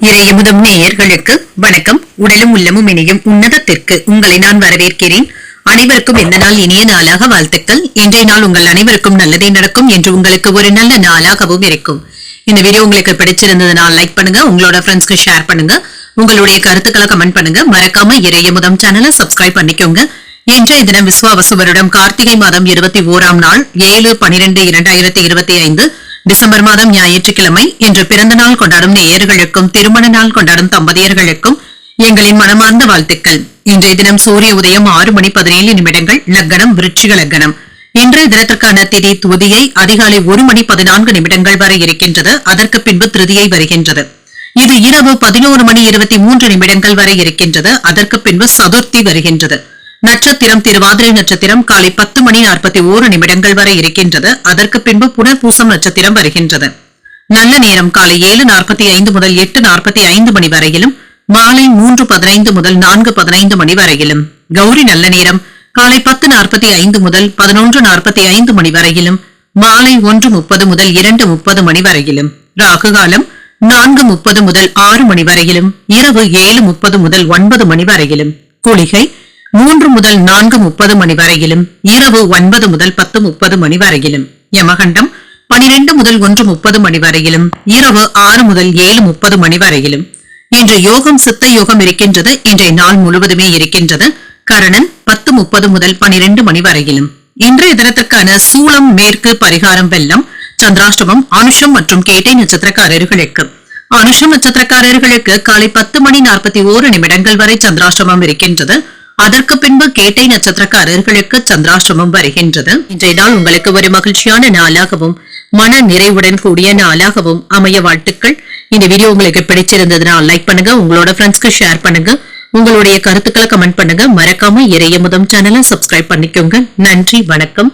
இறையமுதம் நேயர்களுக்கு வணக்கம். உடலும் உள்ளமும் இணையும் உன்னதத்திற்கு உங்களை நான் வரவேற்கிறேன். அனைவருக்கும் இந்த நாள் இனிய நாளாக வாழ்த்துக்கள். இன்றைய நாள் உங்கள் அனைவருக்கும் நல்லதே நடக்கும் என்று உங்களுக்கு ஒரு நல்ல நாளாகவும் இருக்கும். இந்த வீடியோ உங்களுக்கு பிடிச்சிருந்ததுனா லைக் பண்ணுங்க, உங்களோட ஃப்ரெண்ட்ஸ்க்கு ஷேர் பண்ணுங்க, உங்களுடைய கருத்துக்களை கமெண்ட் பண்ணுங்க. மறக்காம இறையமுதம் சேனலை சப்ஸ்கிரைப் பண்ணிக்கோங்க. இன்றைய தினம் விஸ்வாவசு வருடம் கார்த்திகை மாதம் 21ஆம் நாள் 7/12/2025 டிசம்பர் மாதம் ஞாயிற்றுக்கிழமை. இன்று பிறந்த நாள் கொண்டாடும் நேயர்களுக்கும் திருமண நாள் கொண்டாடும் தம்பதியர்களுக்கும் எங்களின் மனமார்ந்த வாழ்த்துக்கள். இன்றைய தினம் சூரிய உதயம் 6:17 லக்னம் விருச்சிக லக்னம். இன்றைய தினத்திற்கான திதி துதியை அதிகாலை 1:14 வரை இருக்கின்றது. அதற்கு பின்பு திருதியை வருகின்றது. இது இரவு 11:23 வரை இருக்கின்றது. அதற்கு பின்பு சதுர்த்தி வருகின்றது. நட்சத்திரம் திருவாதிரை நட்சத்திரம் காலை 10:41 வரை இருக்கின்றது. அதற்கு பின்பு புனர்பூசம் நட்சத்திரம் வருகின்றது. நல்ல நேரம் காலை 7:45 முதல் 8:45 மணி வரையிலும், மாலை 3:15 முதல் 4:15 மணி வரையிலும். கௌரி நல்ல நேரம் காலை 10:45 முதல் 11:45 மணி வரையிலும், மாலை 1:30 முதல் 2:30 மணி வரையிலும். ராகு காலம் 4:30 முதல் 6 மணி வரையிலும், இரவு 7:30 முதல் 9 மணி வரையிலும். குளிகை 3 முதல் 4:30 மணி வரையிலும், இரவு 9 முதல் 10:30 மணி வரையிலும். யமகண்டம் 12 முதல் 1:30 மணி வரையிலும், இரவு 6 முதல் 7:30 மணி வரையிலும். இன்று யோகம் சித்த யோகம் இருக்கின்றது. இன்றைய நாள் முழுவதுமே இருக்கின்றது. கரணன் 10:30 முதல் 12 மணி வரையிலும். இன்றைய தினத்திற்கான சூளம் மேற்கு, பரிகாரம் வெள்ளம். சந்திராஷ்டமம் அனுஷம் மற்றும் கேட்டை நட்சத்திரக்காரர்களுக்கு. அனுஷம் நட்சத்திரக்காரர்களுக்கு காலை 10:41 வரை சந்திராஷ்டமம் இருக்கின்றது. அதற்கு பின்பு கேட்டை நட்சத்திரக்காரர்களுக்கு சந்திராஷ்டமம் வருகின்றது. இன்றைய நாள் உங்களுக்கு ஒரு மகிழ்ச்சியான நாளாகவும் மன நிறைவுடன் கூடிய நாளாகவும் அமைய வாழ்த்துக்கள். இந்த வீடியோ உங்களுக்கு பிடிச்சிருந்ததுனால் லைக் பண்ணுங்க, உங்களோட ஃப்ரெண்ட்ஸ்க்கு ஷேர் பண்ணுங்க, உங்களுடைய கருத்துக்களை கமெண்ட் பண்ணுங்க. மறக்காம இறையமுதம் சேனலை சப்ஸ்கிரைப் பண்ணிக்கோங்க. நன்றி, வணக்கம்.